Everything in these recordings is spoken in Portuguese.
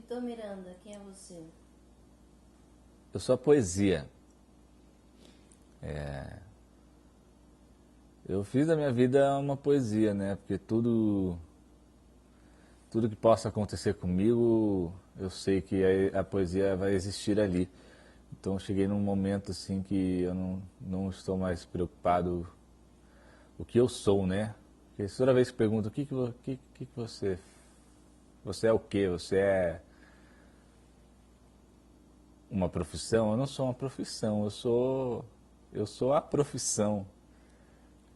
Vitor Miranda, quem é você? Eu sou a poesia. Eu fiz da minha vida uma poesia, né? Porque tudo que possa acontecer comigo, eu sei que a poesia vai existir ali. Então eu cheguei num momento assim que eu não estou mais preocupado o que eu sou, né? Porque toda vez que pergunto o que você é o quê? Você é uma profissão? Eu não sou uma profissão, eu sou a profissão.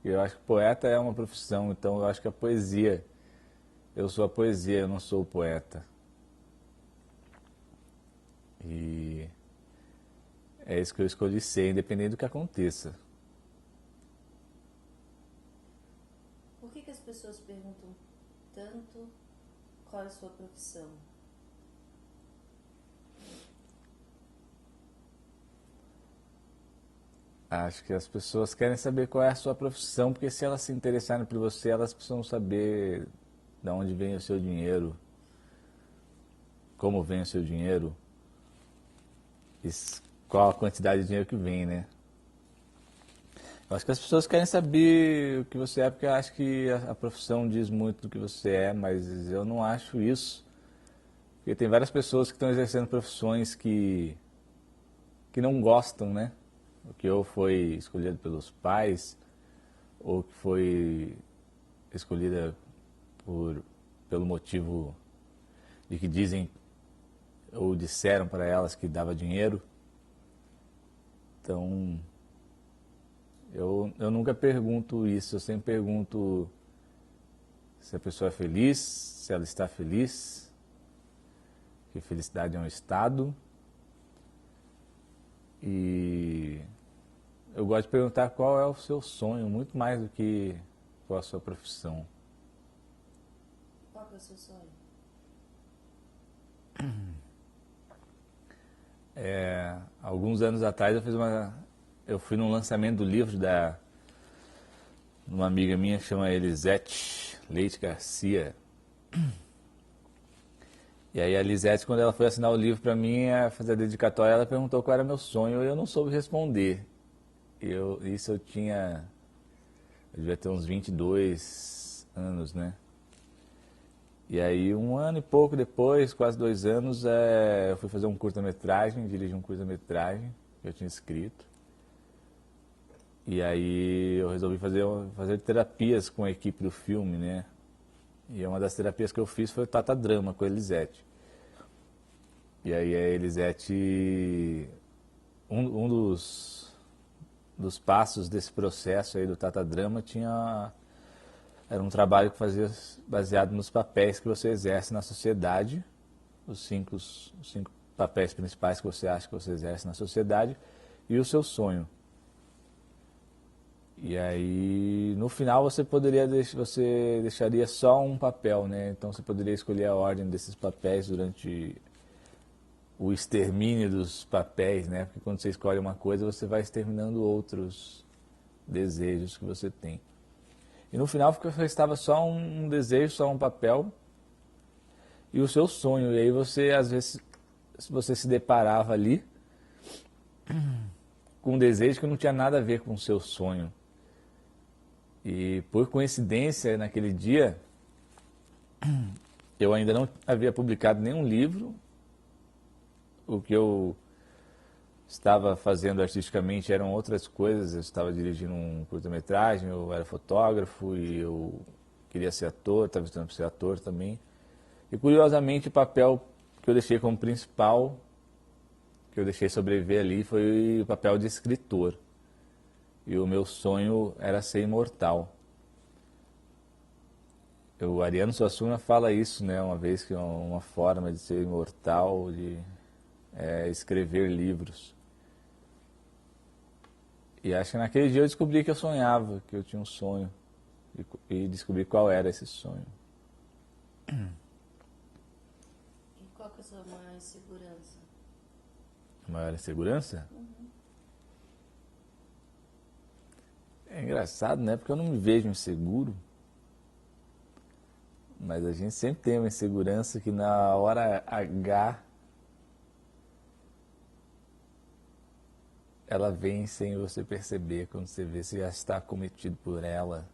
Eu acho que poeta é uma profissão, então eu acho que a poesia, eu sou a poesia, eu não sou o poeta. E é isso que eu escolhi ser, independente do que aconteça. Por que as pessoas perguntam tanto qual é a sua profissão? Acho que as pessoas querem saber qual é a sua profissão, porque se elas se interessarem por você, elas precisam saber de onde vem o seu dinheiro, como vem o seu dinheiro, qual a quantidade de dinheiro que vem, né? Eu acho que as pessoas querem saber o que você é, porque eu acho que a profissão diz muito do que você é, mas eu não acho isso. Porque tem várias pessoas que estão exercendo profissões que não gostam, né? O que ou foi escolhido pelos pais, ou que foi escolhida pelo motivo de que dizem ou disseram para elas que dava dinheiro. Então, eu nunca pergunto isso, eu sempre pergunto se a pessoa é feliz, se ela está feliz, que felicidade é um estado. E eu gosto de perguntar qual é o seu sonho, muito mais do que qual a sua profissão. Qual que é o seu sonho? Alguns anos atrás eu fui num lançamento do livro de uma amiga minha que chama Elisete Leite Garcia. E aí a Elisete, quando ela foi assinar o livro para mim, fazer a dedicatória, ela perguntou qual era meu sonho e eu não soube responder. Eu devia ter uns 22 anos, né? E aí, um ano e pouco depois, quase 2 anos, eu fui fazer um curta-metragem, dirigi um curta-metragem que eu tinha escrito. E aí eu resolvi fazer terapias com a equipe do filme, né? E uma das terapias que eu fiz foi o Tata Drama com a Elisete. E aí a Elisete, um dos passos desse processo aí do Tata Drama era um trabalho que fazia baseado nos papéis que você exerce na sociedade, os cinco papéis principais que você acha que você exerce na sociedade e o seu sonho. E aí, no final, você deixaria só um papel, né? Então você poderia escolher a ordem desses papéis durante o extermínio dos papéis, né? Porque quando você escolhe uma coisa, você vai exterminando outros desejos que você tem. E no final estava só um desejo, só um papel e o seu sonho. E aí você, às vezes, você se deparava ali com um desejo que não tinha nada a ver com o seu sonho. E por coincidência, naquele dia, eu ainda não havia publicado nenhum livro. O que eu estava fazendo artisticamente eram outras coisas. Eu estava dirigindo um curta-metragem, eu era fotógrafo e eu queria ser ator, estava estudando para ser ator também. E curiosamente o papel que eu deixei como principal, que eu deixei sobreviver ali, foi o papel de escritor. E o meu sonho era ser imortal. O Ariano Suassuna fala isso, né, uma vez, que uma forma de ser imortal, é escrever livros. E acho que naquele dia eu descobri que eu sonhava, que eu tinha um sonho. E descobri qual era esse sonho. E qual que é a sua maior insegurança? A maior insegurança? É engraçado, né? Porque eu não me vejo inseguro. Mas a gente sempre tem uma insegurança que na hora H ela vem sem você perceber, quando você vê se já está acometido por ela.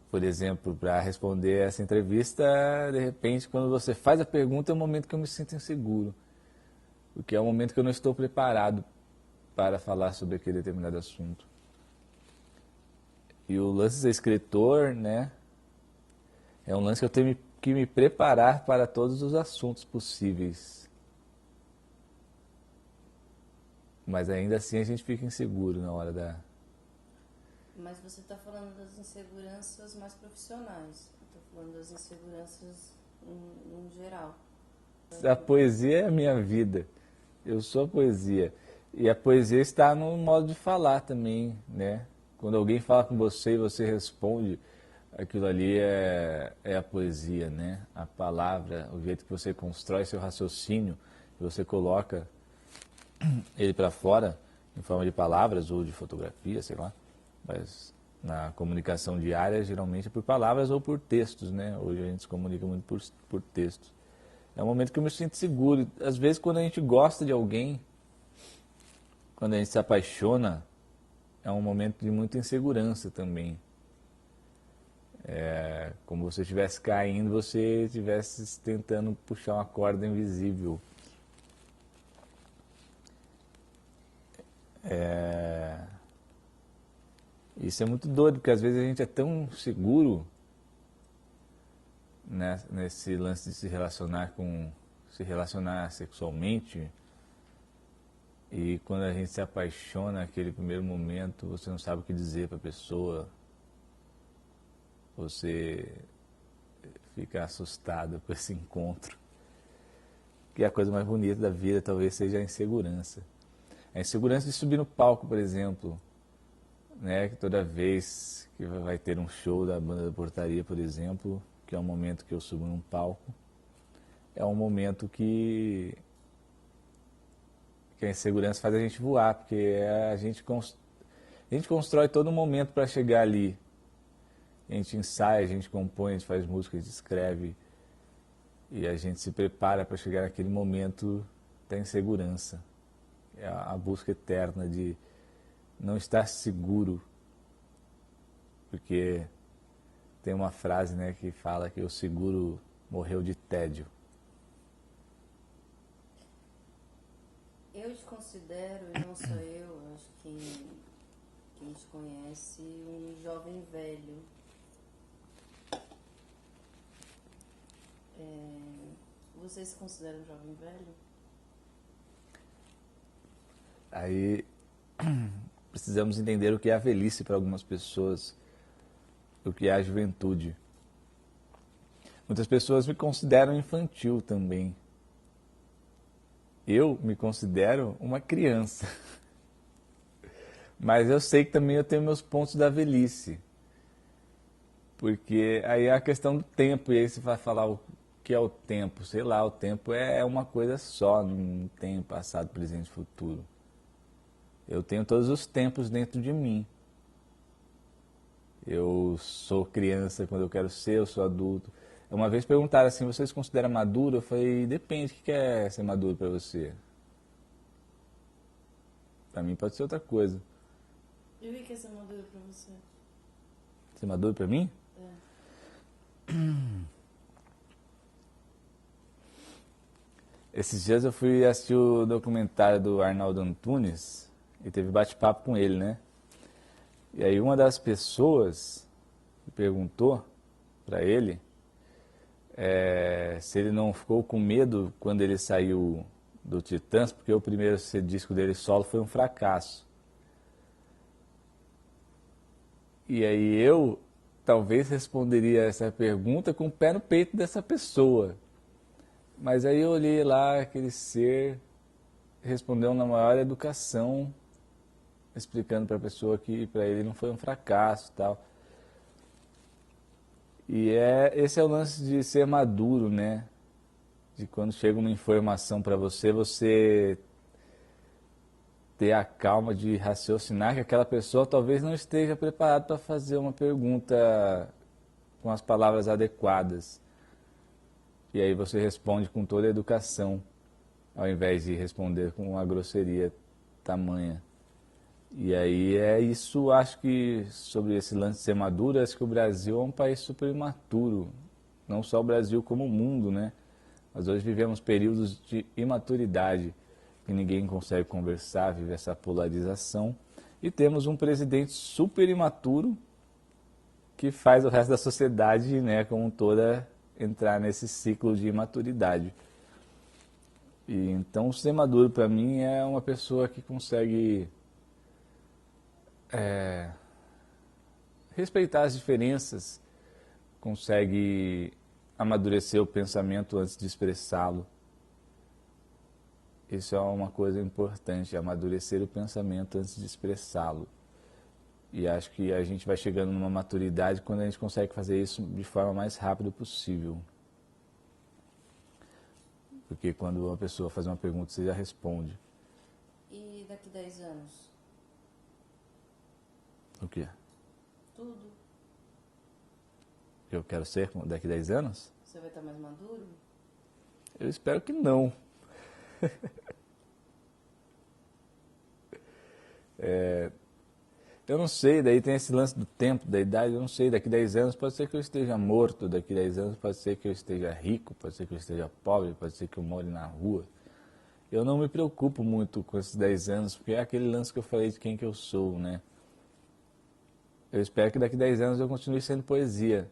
Por exemplo, para responder essa entrevista, de repente, quando você faz a pergunta, é o momento que eu me sinto inseguro. Porque é o momento que eu não estou preparado para falar sobre aquele determinado assunto. E o lance de ser escritor, né, é um lance que eu tenho que me preparar para todos os assuntos possíveis. Mas ainda assim a gente fica inseguro na hora da... Mas você está falando das inseguranças mais profissionais. Eu estou falando das inseguranças em geral. A poesia é a minha vida. Eu sou a poesia. E a poesia está no modo de falar também, né? Quando alguém fala com você e você responde, aquilo ali é a poesia, né? A palavra, o jeito que você constrói seu raciocínio, que você coloca ele para fora, em forma de palavras ou de fotografia, sei lá. Mas na comunicação diária, geralmente é por palavras ou por textos, né? Hoje a gente se comunica muito por textos. É um momento que eu me sinto seguro. Às vezes, quando a gente gosta de alguém, quando a gente se apaixona, é um momento de muita insegurança também. É como se você estivesse caindo, você estivesse tentando puxar uma corda invisível. Isso é muito doido, porque às vezes a gente é tão seguro, né, nesse lance de se relacionar sexualmente, e quando a gente se apaixona naquele primeiro momento, você não sabe o que dizer para a pessoa, você fica assustado com esse encontro. Que a coisa mais bonita da vida talvez seja a insegurança. A insegurança de subir no palco, por exemplo, né, que toda vez que vai ter um show da Banda da Portaria, por exemplo, que é um momento que eu subo num palco, é um momento que a insegurança faz a gente voar, porque a gente constrói todo um momento para chegar ali. A gente ensaia, a gente compõe, a gente faz música, a gente escreve, e a gente se prepara para chegar naquele momento da insegurança. É a busca eterna de não estar seguro, porque tem uma frase, né, que fala que o seguro morreu de tédio. Eu te considero, e não só eu, acho que quem te conhece, um jovem velho. Você se considera um jovem velho? Aí precisamos entender o que é a velhice para algumas pessoas, o que é a juventude. Muitas pessoas me consideram infantil também. Eu me considero uma criança. Mas eu sei que também eu tenho meus pontos da velhice. Porque aí é a questão do tempo, e aí você vai falar o que é o tempo. Sei lá, o tempo é uma coisa só, não tem passado, presente e futuro. Eu tenho todos os tempos dentro de mim. Eu sou criança quando eu quero ser, eu sou adulto. Uma vez perguntaram assim, você se considera maduro? Eu falei, depende, o que é ser maduro para você? Para mim pode ser outra coisa. E o que é ser maduro para você? Ser maduro para mim? Esses dias eu fui assistir o documentário do Arnaldo Antunes e teve bate-papo com ele, né? E aí uma das pessoas perguntou para ele se ele não ficou com medo quando ele saiu do Titãs, porque o primeiro disco dele solo foi um fracasso. E aí eu talvez responderia essa pergunta com o pé no peito dessa pessoa. Mas aí eu olhei lá, aquele ser respondeu na maior educação, explicando para a pessoa que para ele não foi um fracasso e tal. E esse é o lance de ser maduro, né? De quando chega uma informação para você, você ter a calma de raciocinar que aquela pessoa talvez não esteja preparada para fazer uma pergunta com as palavras adequadas. E aí você responde com toda a educação, ao invés de responder com uma grosseria tamanha. E aí é isso, acho que sobre esse lance de ser maduro, acho que o Brasil é um país super imaturo. Não só o Brasil, como o mundo, né? Nós hoje vivemos períodos de imaturidade, que ninguém consegue conversar, vive essa polarização. E temos um presidente super imaturo, que faz o resto da sociedade, né, como toda, entrar nesse ciclo de imaturidade. E então, ser maduro para mim é uma pessoa que consegue respeitar as diferenças, consegue amadurecer o pensamento antes de expressá-lo. Isso é uma coisa importante, amadurecer o pensamento antes de expressá-lo. E acho que a gente vai chegando numa maturidade quando a gente consegue fazer isso de forma mais rápida possível. Porque quando uma pessoa faz uma pergunta, você já responde. E daqui 10 anos? O quê? Tudo. Eu quero ser daqui 10 anos? Você vai estar mais maduro? Eu espero que não. Eu não sei, daí tem esse lance do tempo, da idade, eu não sei, daqui 10 anos pode ser que eu esteja morto, daqui 10 anos pode ser que eu esteja rico, pode ser que eu esteja pobre, pode ser que eu more na rua. Eu não me preocupo muito com esses 10 anos, porque é aquele lance que eu falei de quem que eu sou, né? Eu espero que daqui 10 anos eu continue sendo poesia,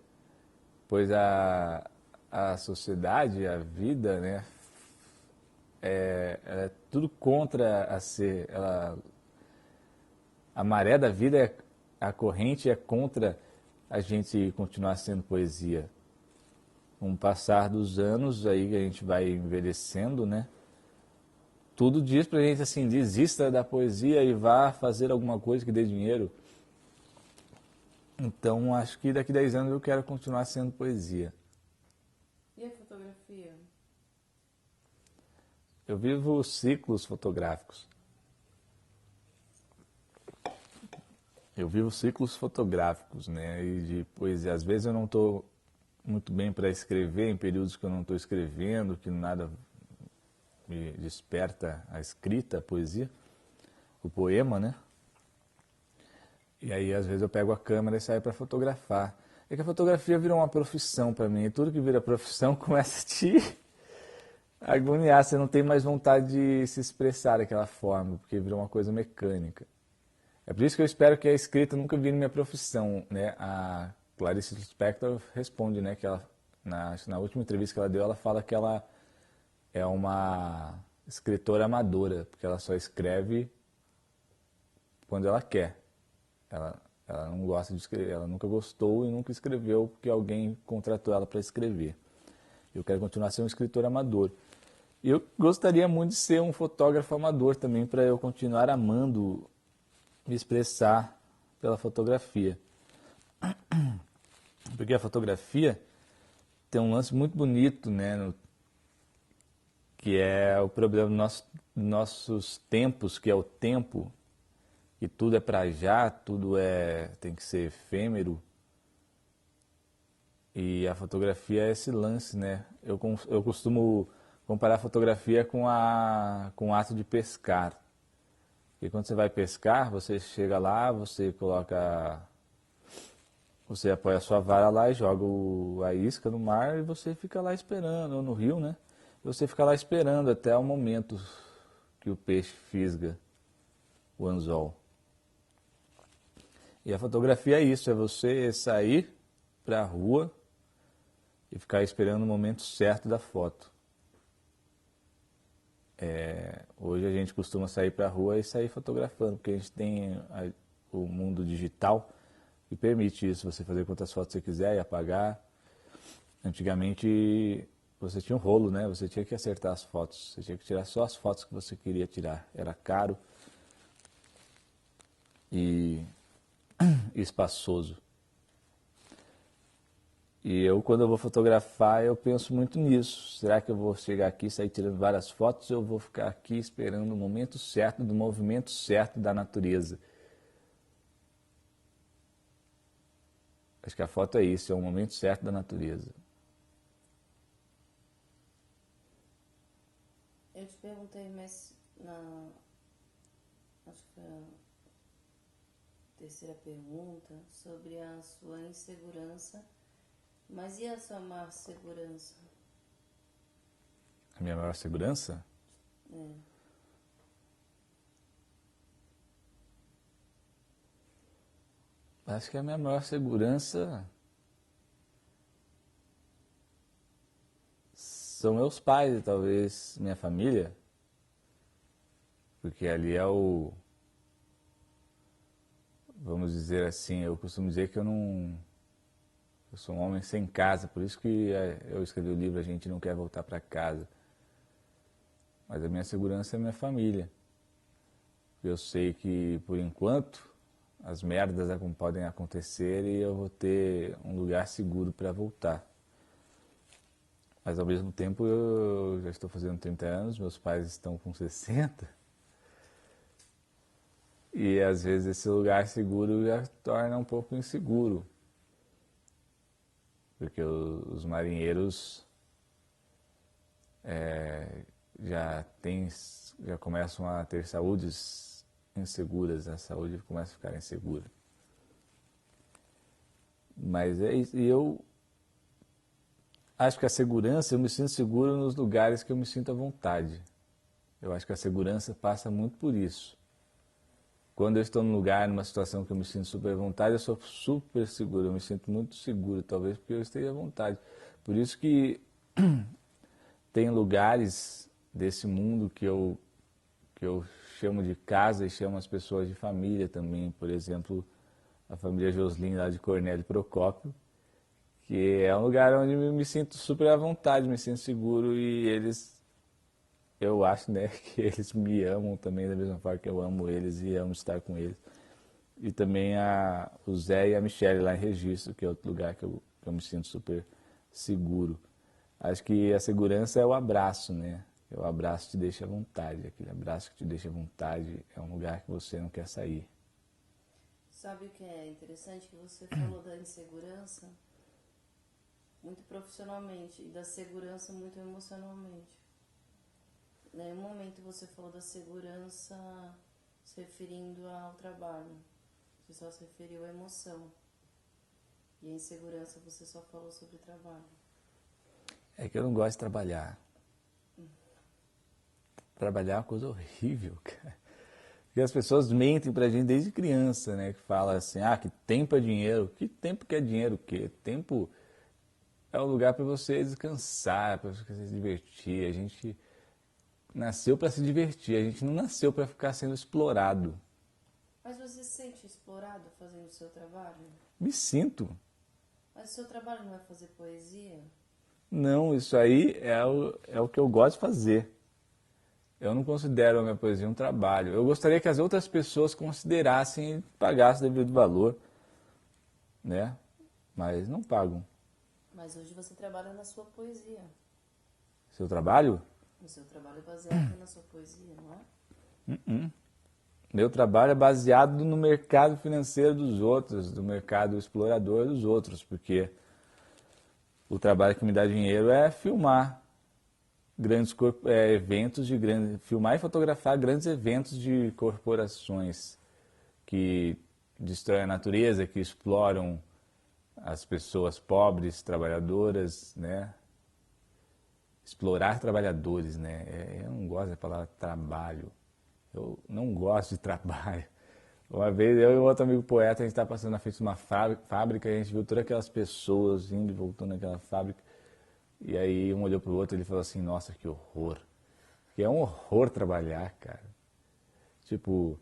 pois a sociedade, a vida, né, é tudo contra a ser, a maré da vida, a corrente é contra a gente continuar sendo poesia. Com o passar dos anos, aí que a gente vai envelhecendo, né? Tudo diz pra gente assim, desista da poesia e vá fazer alguma coisa que dê dinheiro. Então, acho que daqui 10 anos eu quero continuar sendo poesia. E a fotografia? Eu vivo ciclos fotográficos. Eu vivo ciclos fotográficos, né? E de poesia. Às vezes eu não estou muito bem para escrever, em períodos que eu não estou escrevendo, que nada me desperta a escrita, a poesia, o poema, né? E aí às vezes eu pego a câmera e saio para fotografar. É que a fotografia virou uma profissão para mim, e tudo que vira profissão começa a te agoniar, você não tem mais vontade de se expressar daquela forma, porque virou uma coisa mecânica. É por isso que eu espero que a escrita nunca vire minha profissão, né? A Clarice Lispector responde, né, que ela, na última entrevista que ela deu, ela fala que ela é uma escritora amadora, porque ela só escreve quando ela quer. Ela não gosta de escrever, ela nunca gostou e nunca escreveu porque alguém contratou ela para escrever. Eu quero continuar sendo um escritor amador. E eu gostaria muito de ser um fotógrafo amador também, para eu continuar amando me expressar pela fotografia. Porque a fotografia tem um lance muito bonito, né, que é o problema dos nossos tempos, que é o tempo, que tudo é para já, tudo tem que ser efêmero. E a fotografia é esse lance, né? Eu costumo comparar a fotografia com o ato de pescar. E quando você vai pescar, você chega lá, você apoia a sua vara lá e joga a isca no mar e você fica lá esperando, ou no rio, né? E você fica lá esperando até o momento que o peixe fisga o anzol. E a fotografia é isso, é você sair para a rua e ficar esperando o momento certo da foto. Hoje a gente costuma sair para a rua e sair fotografando, porque a gente tem o mundo digital que permite isso, você fazer quantas fotos você quiser e apagar. Antigamente você tinha um rolo, né? Você tinha que acertar as fotos, você tinha que tirar só as fotos que você queria tirar. Era caro e espaçoso. E eu, quando eu vou fotografar, eu penso muito nisso. Será que eu vou chegar aqui e sair tirando várias fotos, ou eu vou ficar aqui esperando o momento certo, do movimento certo da natureza? Acho que a foto é isso, é o momento certo da natureza. Eu te perguntei, mas acho que foi a terceira pergunta, sobre a sua insegurança, mas e a sua maior segurança? A minha maior segurança? É. Acho que a minha maior segurança são meus pais e talvez minha família, porque ali é o, vamos dizer assim, eu costumo dizer que eu sou um homem sem casa, por isso que eu escrevi o livro A Gente Não Quer Voltar para Casa. Mas a minha segurança é a minha família. Eu sei que, por enquanto, as merdas podem acontecer e eu vou ter um lugar seguro para voltar. Mas, ao mesmo tempo, eu já estou fazendo 30 anos, meus pais estão com 60. E, às vezes, esse lugar seguro já torna um pouco inseguro. Porque os marinheiros já começam a ter saúdes inseguras, a saúde começa a ficar insegura. Mas é isso, e eu acho que a segurança, eu me sinto seguro nos lugares que eu me sinto à vontade. Eu acho que a segurança passa muito por isso. Quando eu estou num lugar, numa situação que eu me sinto super à vontade, eu sou super seguro, eu me sinto muito seguro, talvez porque eu esteja à vontade. Por isso que tem lugares desse mundo que eu chamo de casa e chamo as pessoas de família também. Por exemplo, a família Joslin lá de Cornélio Procópio, que é um lugar onde eu me sinto super à vontade, me sinto seguro e eles, eu acho, né, que eles me amam também da mesma forma que eu amo eles e amo estar com eles. E também o Zé e a Michelle lá em Registro, que é outro lugar que eu me sinto super seguro. Acho que a segurança é o abraço, né? O abraço te deixa à vontade. Aquele abraço que te deixa à vontade é um lugar que você não quer sair. Sabe o que é interessante? Que você falou da insegurança muito profissionalmente e da segurança muito emocionalmente. Em nenhum momento você falou da segurança se referindo ao trabalho. Você só se referiu à emoção. E a insegurança você só falou sobre trabalho. É que eu não gosto de trabalhar. Trabalhar é uma coisa horrível, cara. Porque as pessoas mentem pra gente desde criança, né? Que fala assim, que tempo é dinheiro. Que tempo que é dinheiro o quê? Tempo é um lugar para você descansar, para você se divertir. A gente nasceu para se divertir, a gente não nasceu para ficar sendo explorado. Mas você se sente explorado fazendo o seu trabalho? Me sinto. Mas o seu trabalho não é fazer poesia? Não, isso aí é o que eu gosto de fazer. Eu não considero a minha poesia um trabalho. Eu gostaria que as outras pessoas considerassem e pagassem o devido valor, né? Mas não pagam. Mas hoje você trabalha na sua poesia. Seu trabalho? O seu trabalho é baseado na sua poesia, não é? Meu trabalho é baseado no mercado financeiro dos outros, do mercado explorador dos outros, porque o trabalho que me dá dinheiro é filmar grandes eventos filmar e fotografar grandes eventos de corporações que destroem a natureza, que exploram as pessoas pobres, trabalhadoras, né? Explorar trabalhadores, né? Eu não gosto da palavra trabalho. Eu não gosto de trabalho. Uma vez, eu e outro amigo poeta, a gente estava passando na frente de uma fábrica e a gente viu todas aquelas pessoas indo e voltando naquela fábrica. E aí um olhou pro outro e ele falou assim, nossa, que horror. Que é um horror trabalhar, cara. Tipo,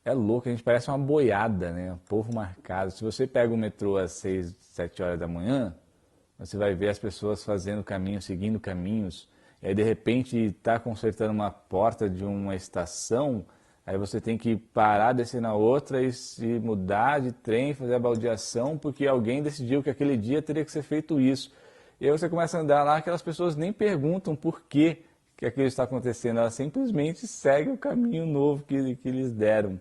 é louco, a gente parece uma boiada, né? Um povo marcado. Se você pega o metrô às 6, 7 horas da manhã, você vai ver as pessoas fazendo caminhos, seguindo caminhos. E aí, de repente, está consertando uma porta de uma estação, aí você tem que parar, descer na outra e se mudar de trem, fazer a baldeação, porque alguém decidiu que aquele dia teria que ser feito isso. E aí você começa a andar lá, aquelas pessoas nem perguntam por que aquilo está acontecendo, elas simplesmente seguem o caminho novo que lhes deram.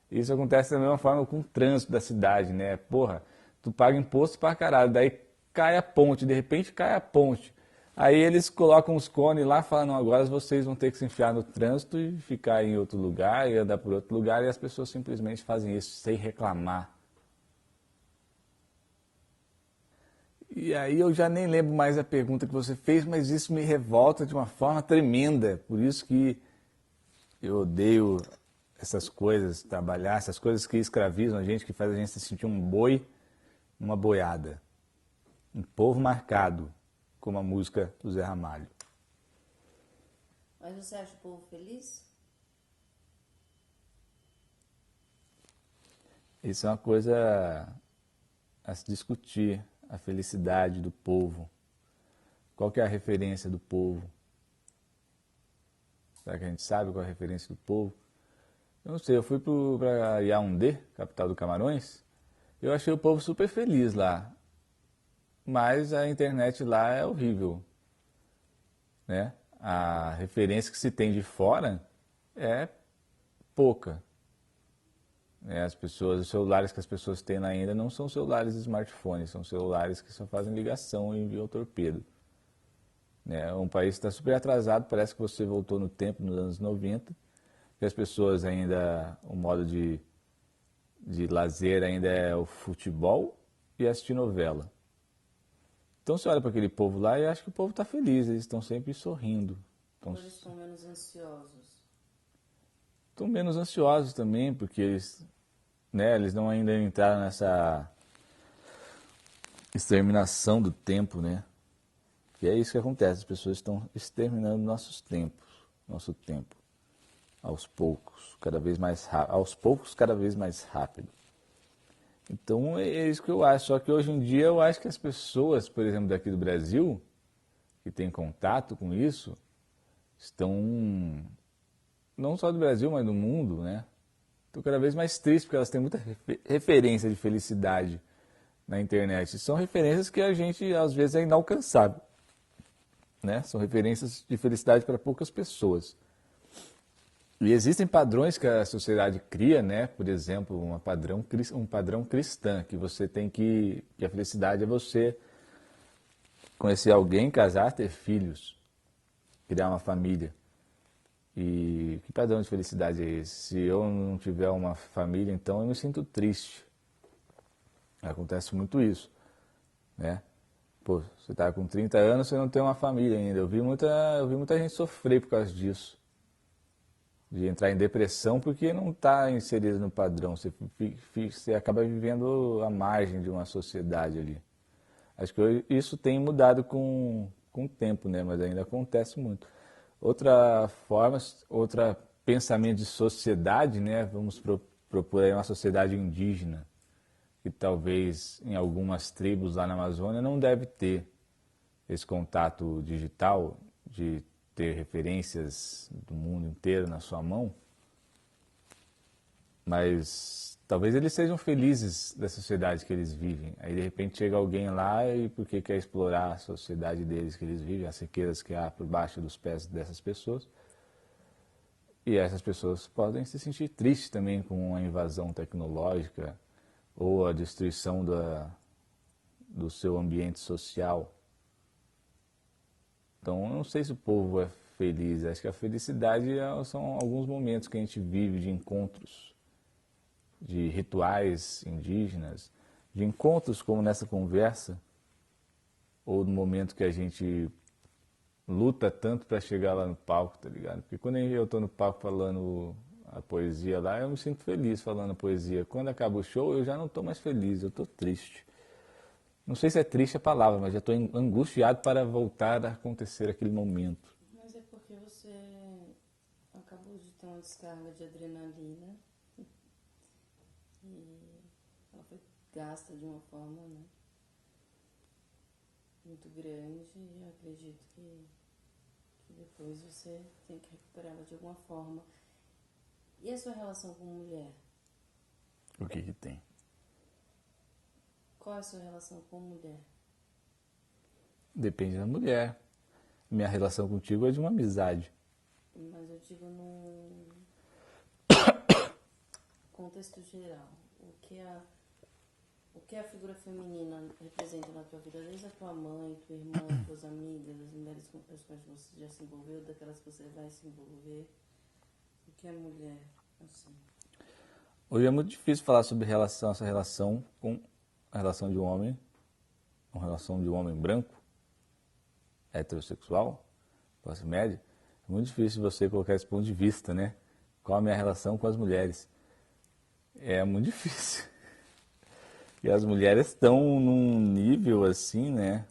Isso acontece da mesma forma com o trânsito da cidade, né? Porra, tu paga imposto pra caralho, daí cai a ponte, de repente cai a ponte. Aí eles colocam os cones lá e falam, não, agora vocês vão ter que se enfiar no trânsito e ficar em outro lugar e andar por outro lugar, e as pessoas simplesmente fazem isso sem reclamar. E aí eu já nem lembro mais a pergunta que você fez, mas isso me revolta de uma forma tremenda. Por isso que eu odeio essas coisas, trabalhar, essas coisas que escravizam a gente, que fazem a gente se sentir um boi, uma boiada. Um povo marcado, como a música do Zé Ramalho. Mas você acha o povo feliz? Isso é uma coisa a se discutir, a felicidade do povo. Qual que é a referência do povo? Será que a gente sabe qual é a referência do povo? Eu não sei, eu fui para Yaoundé, capital do Camarões, eu achei o povo super feliz lá. Mas a internet lá é horrível, né? A referência que se tem de fora é pouca. As pessoas, os celulares que as pessoas têm lá ainda não são celulares smartphones, são celulares que só fazem ligação e enviam torpedo. Um país que está super atrasado, parece que você voltou no tempo, nos anos 90, que as pessoas ainda, o modo de lazer ainda é o futebol e assistir novela. Então você olha para aquele povo lá e acha que o povo está feliz, eles estão sempre sorrindo. Ou eles estão menos ansiosos? Estão menos ansiosos também, porque eles não ainda entraram nessa exterminação do tempo, né? E é isso que acontece, as pessoas estão exterminando nosso tempo, aos poucos, cada vez mais rápido. Então é isso que eu acho, só que hoje em dia eu acho que as pessoas, por exemplo, daqui do Brasil, que têm contato com isso, estão, não só do Brasil, mas do mundo, né? Estão cada vez mais tristes, porque elas têm muita referência de felicidade na internet. São referências que a gente, às vezes, é inalcançável. Né? São referências de felicidade para poucas pessoas. E existem padrões que a sociedade cria, né? Por exemplo, um padrão cristã, que você tem que a felicidade é você conhecer alguém, casar, ter filhos, criar uma família. E que padrão de felicidade é esse? Se eu não tiver uma família, então eu me sinto triste. Acontece muito isso, né? Pô, você está com 30 anos, você não tem uma família ainda. Eu vi muita gente sofrer por causa disso. De entrar em depressão porque não está inserido no padrão. Você acaba vivendo à margem de uma sociedade ali. Acho que isso tem mudado com o tempo, né? Mas ainda acontece muito. Outra forma, outro pensamento de sociedade, né? Vamos propor aí uma sociedade indígena, que talvez em algumas tribos lá na Amazônia não deve ter esse contato digital, de ter referências do mundo inteiro na sua mão, mas talvez eles sejam felizes da sociedade que eles vivem. Aí de repente chega alguém lá e porque quer explorar a sociedade deles que eles vivem, as riquezas que há por baixo dos pés dessas pessoas, e essas pessoas podem se sentir tristes também com a invasão tecnológica ou a destruição do seu ambiente social. Então, eu não sei se o povo é feliz. Acho que a felicidade são alguns momentos que a gente vive de encontros, de rituais indígenas, de encontros como nessa conversa, ou no momento que a gente luta tanto para chegar lá no palco, tá ligado? Porque quando eu estou no palco falando a poesia lá, eu me sinto feliz falando a poesia. Quando acaba o show, eu já não estou mais feliz, eu estou triste. Não sei se é triste a palavra, mas já estou angustiado para voltar a acontecer aquele momento. Mas é porque você acabou de ter uma descarga de adrenalina e ela foi gasta de uma forma, né, muito grande, e eu acredito que depois você tem que recuperá-la de alguma forma. E a sua relação com mulher? O que tem? Qual é a sua relação com mulher? Depende da mulher. Minha relação contigo é de uma amizade. Mas eu digo num contexto geral. O que a figura feminina representa na tua vida, desde a tua mãe, tua irmã, tuas amigas, as mulheres com as quais você já se envolveu, daquelas que você vai se envolver? O que é mulher, assim? Hoje é muito difícil falar sobre essa relação com a relação de um homem, com a relação de um homem branco, heterossexual, classe média. É muito difícil você colocar esse ponto de vista, né? Qual a minha relação com as mulheres? É muito difícil. E as mulheres estão num nível assim, né?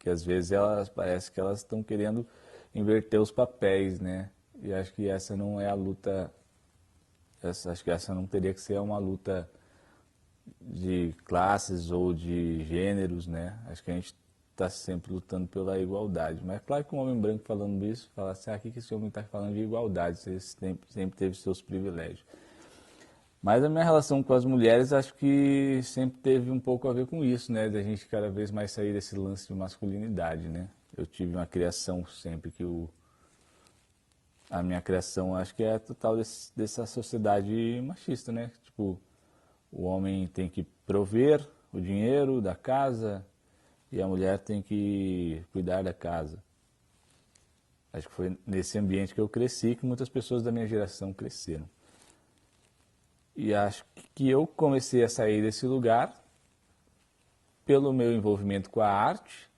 Que às vezes elas parece que elas estão querendo inverter os papéis, né? E acho que essa não é a luta. Acho que essa não teria que ser uma luta de classes ou de gêneros, né? Acho que a gente está sempre lutando pela igualdade. Mas claro que um homem branco falando isso, fala assim, aqui que esse homem está falando de igualdade, você sempre teve seus privilégios. Mas a minha relação com as mulheres acho que sempre teve um pouco a ver com isso, né? Da gente cada vez mais sair desse lance de masculinidade, né? Eu tive uma criação sempre que a minha criação acho que é total dessa sociedade machista, né? Tipo, o homem tem que prover o dinheiro da casa e a mulher tem que cuidar da casa. Acho que foi nesse ambiente que eu cresci, que muitas pessoas da minha geração cresceram. E acho que eu comecei a sair desse lugar pelo meu envolvimento com a arte,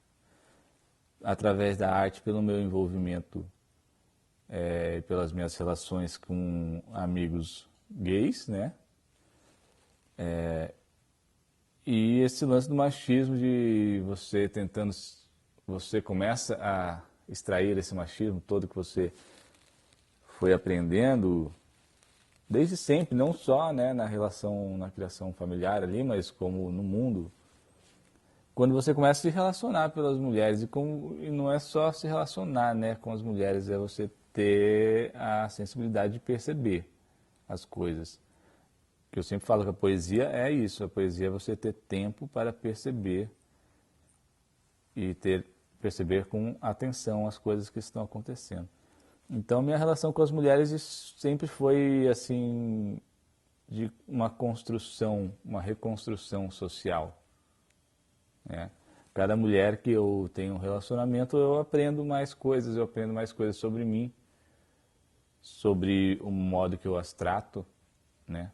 através da arte, pelo meu envolvimento pelas minhas relações com amigos gays, né? E esse lance do machismo, de você começa a extrair esse machismo todo que você foi aprendendo desde sempre, não só, né, na criação familiar ali, mas como no mundo. Quando você começa a se relacionar pelas mulheres, e não é só se relacionar, né, com as mulheres, é você ter a sensibilidade de perceber as coisas. Que eu sempre falo que a poesia é isso, a poesia é você ter tempo para perceber e perceber com atenção as coisas que estão acontecendo. Então, minha relação com as mulheres sempre foi assim de uma construção, uma reconstrução social, né? Cada mulher que eu tenho um relacionamento, eu aprendo mais coisas sobre mim, sobre o modo que eu as trato, né?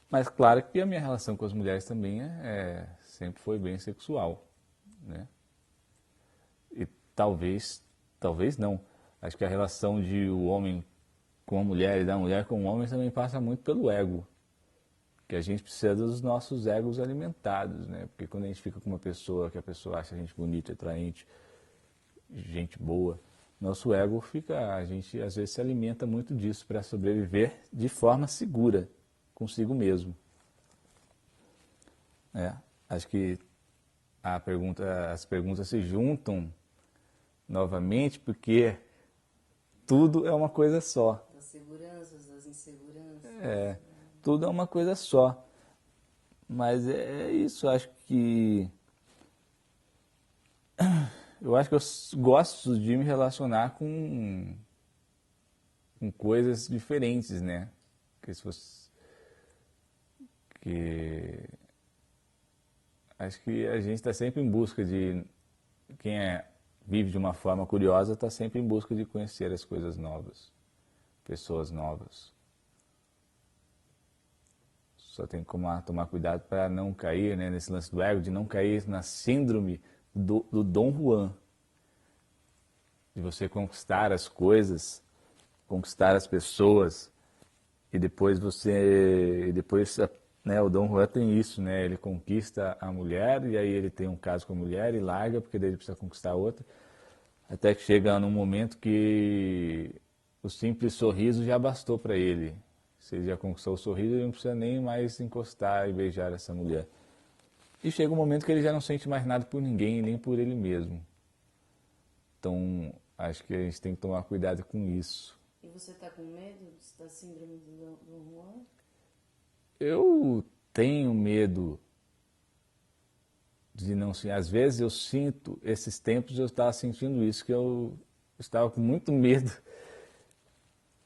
Mas claro que a minha relação com as mulheres também sempre foi bem sexual, né? E talvez não. Acho que a relação de o homem com a mulher e da mulher com o homem também passa muito pelo ego. Que a gente precisa dos nossos egos alimentados, né? Porque quando a gente fica com uma pessoa que a pessoa acha a gente bonita, atraente, gente boa, nosso ego a gente às vezes se alimenta muito disso para sobreviver de forma segura consigo mesmo. Acho que as perguntas se juntam novamente porque tudo é uma coisa só. Das seguranças, das inseguranças. Tudo é uma coisa só. Mas é isso, eu acho que eu gosto de me relacionar com coisas diferentes, né? Que acho que a gente está sempre em busca de vive de uma forma curiosa, está sempre em busca de conhecer as coisas novas, pessoas novas. Só tem que tomar cuidado para não cair, né, nesse lance do ego, de não cair na síndrome do Dom Juan. De você conquistar as coisas, conquistar as pessoas, e depois né, o Dom Juan tem isso, né, ele conquista a mulher, e aí ele tem um caso com a mulher e larga, porque daí ele precisa conquistar outra, até que chega num momento que o simples sorriso já bastou para ele. Se ele já conquistou o sorriso, ele não precisa nem mais encostar e beijar essa mulher. E chega um momento que ele já não sente mais nada por ninguém, nem por ele mesmo. Então, acho que a gente tem que tomar cuidado com isso. E você está com medo da síndrome do Juan? Eu tenho medo de não ser. Às vezes eu sinto, esses tempos eu estava sentindo isso, que eu estava com muito medo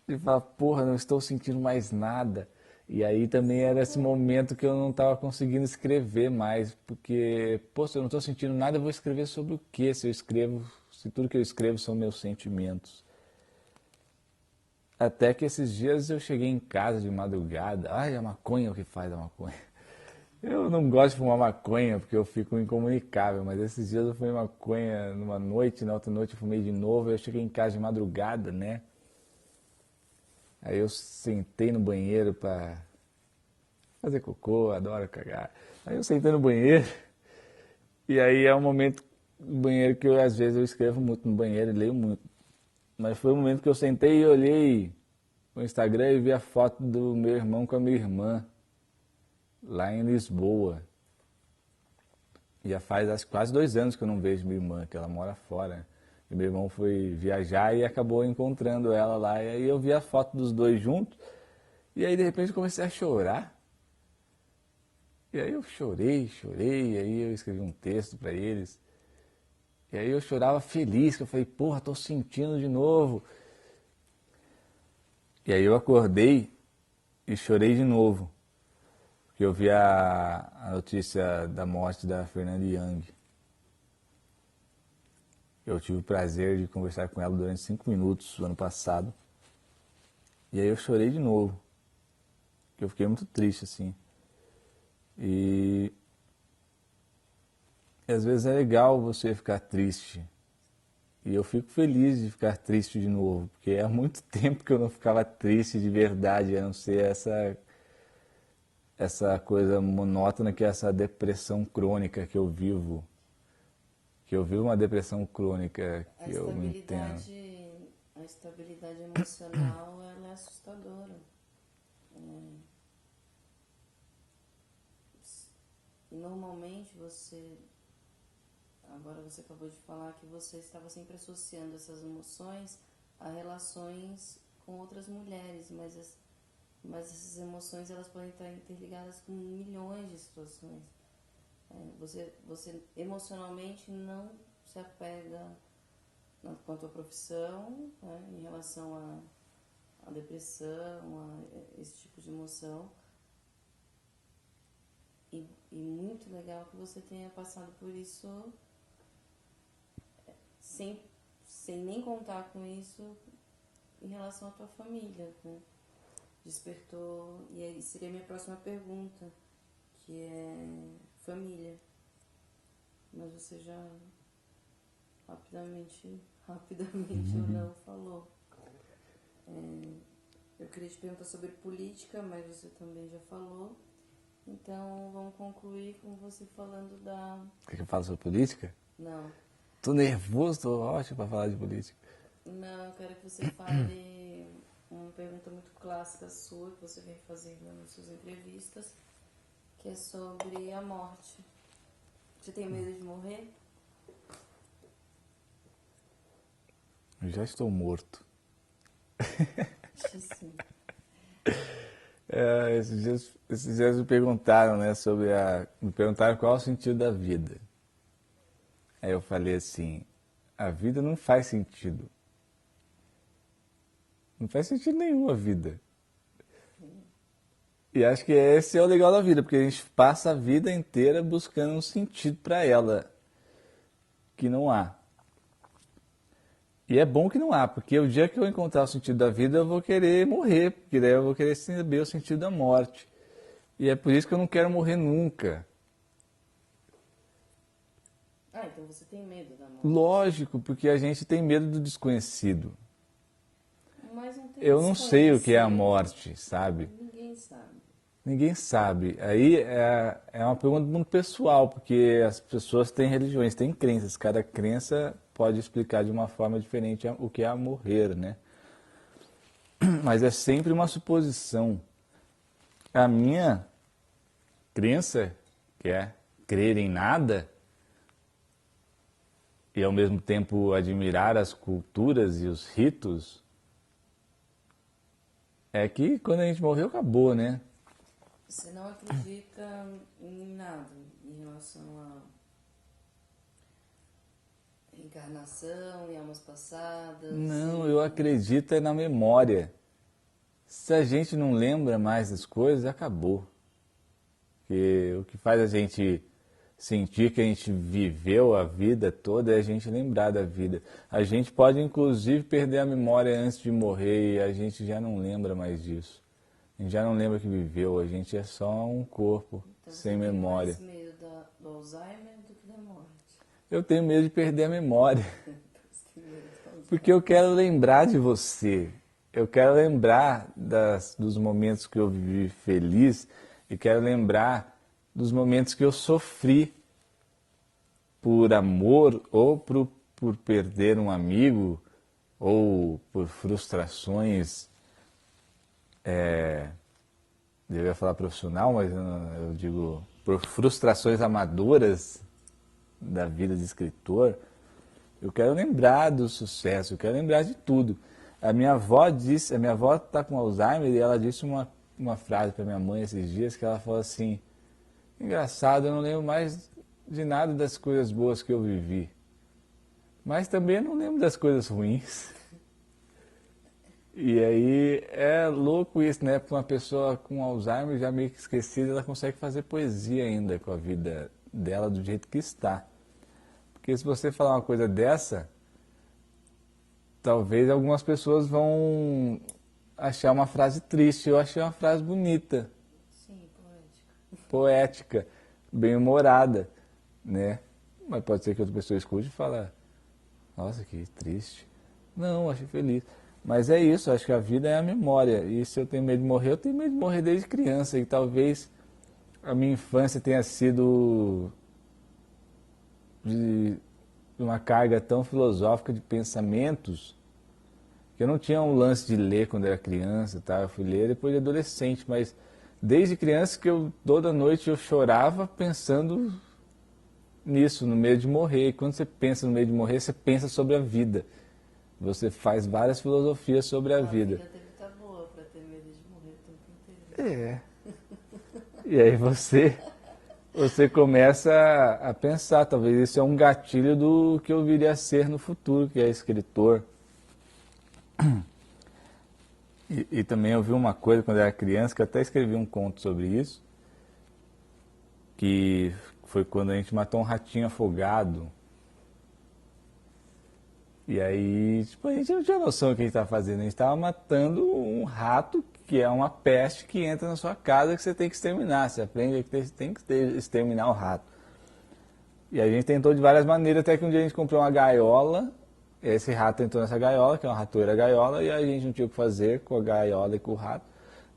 de falar, porra, não estou sentindo mais nada. E aí também era esse momento que eu não estava conseguindo escrever mais, porque, pô, se eu não estou sentindo nada, eu vou escrever sobre o quê? Se eu escrevo, se tudo que eu escrevo são meus sentimentos. Até que esses dias eu cheguei em casa de madrugada, ai, a maconha, o que faz a maconha? Eu não gosto de fumar maconha porque eu fico incomunicável, mas esses dias eu fumei maconha numa noite, na outra noite eu fumei de novo, eu cheguei em casa de madrugada, né? Aí eu sentei no banheiro pra fazer cocô, adoro cagar. Aí eu sentei no banheiro, e aí é um momento no banheiro que eu, às vezes eu escrevo muito no banheiro e leio muito. Mas foi o momento que eu sentei e olhei o Instagram e vi a foto do meu irmão com a minha irmã, lá em Lisboa. Já faz acho, quase 2 anos que eu não vejo minha irmã, que ela mora fora. E meu irmão foi viajar e acabou encontrando ela lá. E aí eu vi a foto dos dois juntos. E aí de repente eu comecei a chorar. E aí eu chorei. E aí eu escrevi um texto para eles. E aí eu chorava feliz, que eu falei, porra, tô sentindo de novo. E aí eu acordei e chorei de novo. Porque eu vi a notícia da morte da Fernanda Young. Eu tive o prazer de conversar com ela durante 5 minutos no ano passado. E aí eu chorei de novo. Eu fiquei muito triste, assim. E às vezes é legal você ficar triste. E eu fico feliz de ficar triste de novo, porque há muito tempo que eu não ficava triste de verdade, a não ser essa coisa monótona que é essa depressão crônica que eu vivo. Que eu vivo uma depressão crônica, que eu me entendo. A estabilidade emocional, ela é assustadora. Normalmente agora você acabou de falar que você estava sempre associando essas emoções a relações com outras mulheres, mas essas emoções elas podem estar interligadas com milhões de situações. Você emocionalmente não se apega com a tua profissão, né, em relação à depressão, a esse tipo de emoção. E muito legal que você tenha passado por isso sem nem contar com isso em relação à tua família, né? Despertou, e aí seria a minha próxima pergunta, que é família. Mas você já rapidamente ou não falou. Eu queria te perguntar sobre política, mas você também já falou. Então vamos concluir com você falando da... Quer que eu fale sobre política? Não. Tô nervoso, tô ótimo pra falar de política. Não, eu quero que você fale uma pergunta muito clássica sua, que você vem fazendo nas suas entrevistas, que é sobre a morte. Você tem medo de morrer? Eu já estou morto. Sim. Esses dias me perguntaram, né, me perguntaram qual é o sentido da vida. Aí eu falei assim, a vida não faz sentido. Não faz sentido nenhum a vida. E acho que esse é o legal da vida, porque a gente passa a vida inteira buscando um sentido para ela, que não há. E é bom que não há, porque o dia que eu encontrar o sentido da vida, eu vou querer morrer, porque daí eu vou querer saber o sentido da morte. E é por isso que eu não quero morrer nunca. Ah, então você tem medo da morte. Lógico, porque a gente tem medo do desconhecido. Mas não tem Eu não sei o que é a desconhecido. morte, sabe? Ninguém sabe. Ninguém sabe. Aí é uma pergunta muito pessoal, porque as pessoas têm religiões, têm crenças. Cada crença pode explicar de uma forma diferente o que é morrer, né? Mas é sempre uma suposição. A minha crença, que é crer em nada, e ao mesmo tempo admirar as culturas e os ritos, é que quando a gente morreu, acabou, né? Você não acredita em nada em relação a reencarnação e almas passadas? Não, eu acredito é na memória. se a gente não lembra mais das coisas, acabou. Porque o que faz a gente sentir que a gente viveu a vida toda é a gente lembrar da vida. A gente pode, inclusive, perder a memória antes de morrer e a gente já não lembra mais disso. A gente já não lembra que viveu, a gente é só um corpo Então sem você memória. tem mais medo do Alzheimer do que da morte. Eu tenho medo de perder a memória, Você tem medo do Alzheimer. porque eu quero lembrar de você. Eu quero lembrar dos momentos que eu vivi feliz e quero lembrar dos momentos que eu sofri por amor ou por perder um amigo ou por frustrações, eu ia falar profissional, mas eu digo por frustrações amadoras da vida de escritor. Eu quero lembrar do sucesso, eu quero lembrar de tudo. A minha avó está com Alzheimer e ela disse uma frase para minha mãe esses dias que ela falou assim: engraçado, eu não lembro mais de nada das coisas boas que eu vivi, mas também não lembro das coisas ruins. E aí é louco isso, né? Para uma pessoa com Alzheimer já meio que esquecida, ela consegue fazer poesia ainda com a vida dela do jeito que está. Porque se você falar uma coisa dessa, talvez algumas pessoas vão achar uma frase triste. Eu achei uma frase bonita, Sim, poética. poética, bem-humorada, né? Mas pode ser que outra pessoa escute e fale: nossa, que triste. Não, achei feliz. Mas é isso, acho que a vida é a memória. E se eu tenho medo de morrer, eu tenho medo de morrer desde criança. E talvez a minha infância tenha sido de uma carga tão filosófica de pensamentos que eu não tinha um lance de ler quando era criança, tá? Eu fui ler depois de adolescente, mas desde criança que toda noite eu chorava pensando nisso, no medo de morrer. E quando você pensa no medo de morrer, você pensa sobre a vida. Você faz várias filosofias sobre a vida. A vida deve estar boa para ter medo de morrer o tempo inteiro. É. E aí você começa a pensar, talvez isso é um gatilho do que eu viria a ser no futuro, que é escritor. E também eu vi uma coisa quando eu era criança, que eu até escrevi um conto sobre isso, que foi quando a gente matou um ratinho afogado. E aí, tipo, a gente não tinha noção do que a gente estava fazendo. A gente estava matando um rato, que é uma peste que entra na sua casa que você tem que exterminar. Você aprende que você tem que exterminar o rato. E a gente tentou de várias maneiras, até que um dia a gente comprou uma gaiola. Esse rato entrou nessa gaiola, que é uma ratoeira gaiola, e a gente não tinha o que fazer com a gaiola e com o rato.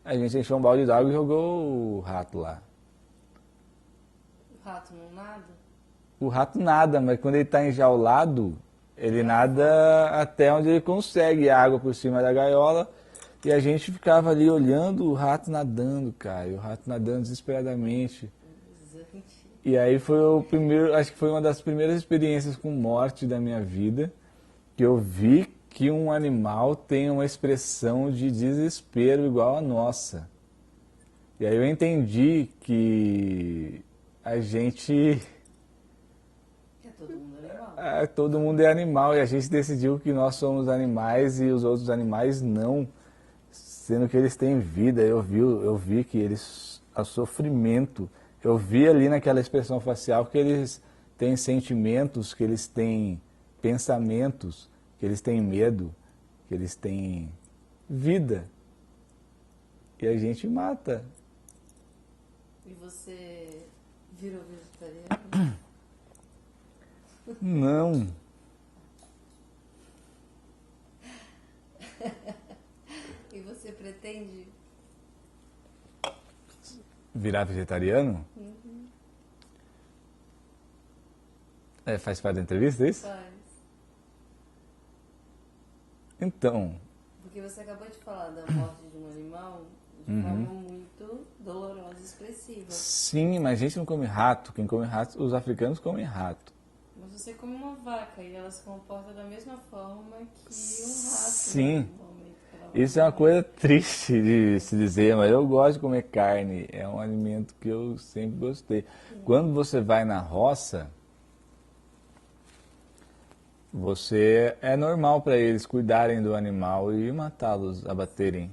A gente encheu um balde d'água e jogou o rato lá. O rato não nada? O rato nada, mas quando ele está enjaulado, ele nada até onde ele consegue, água por cima da gaiola. E a gente ficava ali olhando o rato nadando, cara. E o rato nadando desesperadamente. E aí foi o primeiro, acho que foi uma das primeiras experiências com morte da minha vida, que eu vi que um animal tem uma expressão de desespero igual a nossa. E aí eu entendi que a gente... todo mundo é animal e a gente decidiu que nós somos animais e os outros animais não, sendo que eles têm vida. Eu vi que eles, há sofrimento, eu vi ali naquela expressão facial que eles têm sentimentos, que eles têm pensamentos, que eles têm medo, que eles têm vida. E a gente mata. E você virou vegetariano? Não. E você pretende? Virar vegetariano? Uhum. Faz parte da entrevista, é isso? Faz. Então... Porque você acabou de falar da morte de um animal de forma muito dolorosa e expressiva. Sim, mas a gente não come rato. Quem come rato, os africanos comem rato. Mas você come uma vaca e ela se comporta da mesma forma que um rato. Sim. Né? No momento que ela Isso é uma coisa triste de se dizer, mas eu gosto de comer carne. É um alimento que eu sempre gostei. Quando você vai na roça, é normal para eles cuidarem do animal e matá-los, abaterem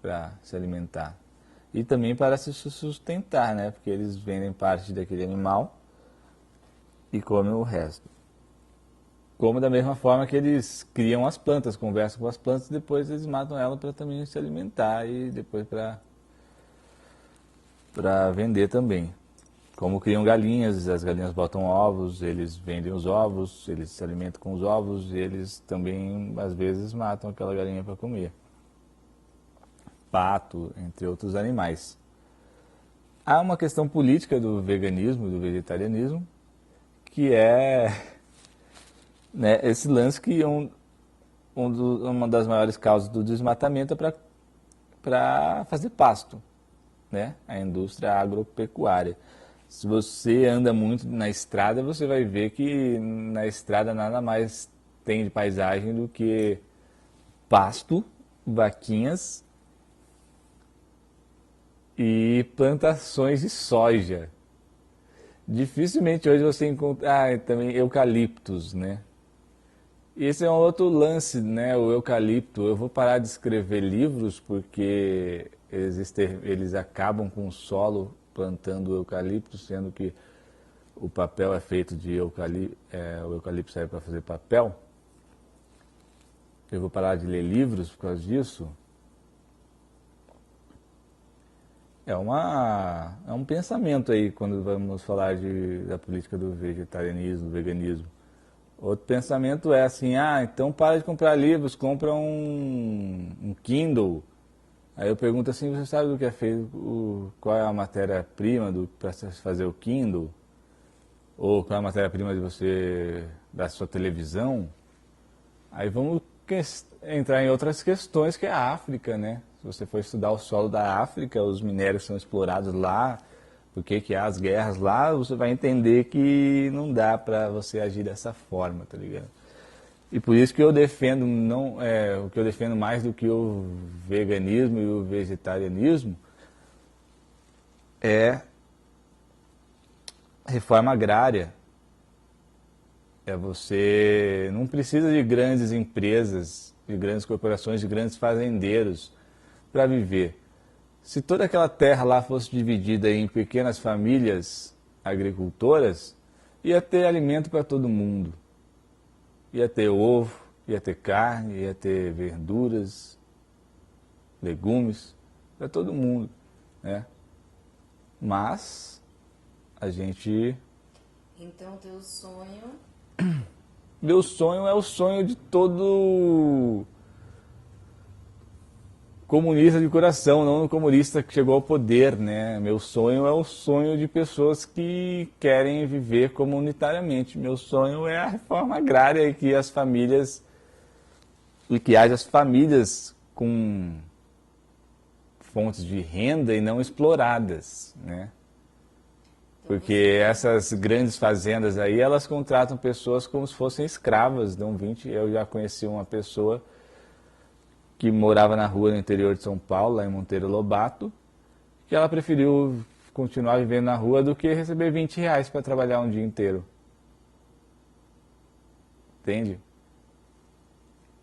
para se alimentar. E também para se sustentar, né? Porque eles vendem parte daquele animal e comem o resto. Como da mesma forma que eles criam as plantas, conversam com as plantas, depois eles matam elas para também se alimentar e depois para vender também. Como criam galinhas, as galinhas botam ovos, eles vendem os ovos, eles se alimentam com os ovos e eles também às vezes matam aquela galinha para comer. Pato, entre outros animais. Há uma questão política do veganismo, do vegetarianismo, que é, né, esse lance que uma das maiores causas do desmatamento é para fazer pasto, né? A indústria agropecuária. Se você anda muito na estrada, você vai ver que na estrada nada mais tem de paisagem do que pasto, vaquinhas e plantações de soja. Dificilmente hoje você encontra também eucaliptos, né? Esse é um outro lance, né? O eucalipto. Eu vou parar de escrever livros porque eles acabam com o solo plantando eucalipto, sendo que o papel é feito de eucalipto, o eucalipto serve para fazer papel. Eu vou parar de ler livros por causa disso. É um pensamento aí quando vamos falar da política do vegetarianismo, do veganismo. Outro pensamento é assim, então para de comprar livros, compra um Kindle. Aí eu pergunto assim, você sabe do que é feito, qual é a matéria-prima para fazer o Kindle? Ou qual é a matéria-prima da sua televisão? Aí vamos entrar em outras questões, que é a África, né? Se você for estudar o solo da África, os minérios são explorados lá, por que há as guerras lá, você vai entender que não dá para você agir dessa forma, tá ligado? E por isso que eu defendo, o que eu defendo mais do que o veganismo e o vegetarianismo é reforma agrária. Você não precisa de grandes empresas, de grandes corporações, de grandes fazendeiros para viver. Se toda aquela terra lá fosse dividida em pequenas famílias agricultoras, ia ter alimento para todo mundo. Ia ter ovo, ia ter carne, ia ter verduras, legumes, para todo mundo, né? Mas a gente... Então, teu sonho... Meu sonho é o sonho de todo comunista de coração, não o comunista que chegou ao poder, né? Meu sonho é o sonho de pessoas que querem viver comunitariamente. Meu sonho é a reforma agrária e que haja as famílias com fontes de renda e não exploradas, né? Porque essas grandes fazendas aí, elas contratam pessoas como se fossem escravas. Eu já conheci uma pessoa que morava na rua no interior de São Paulo, lá em Monteiro Lobato, que ela preferiu continuar vivendo na rua do que receber R$20 para trabalhar um dia inteiro. Entende?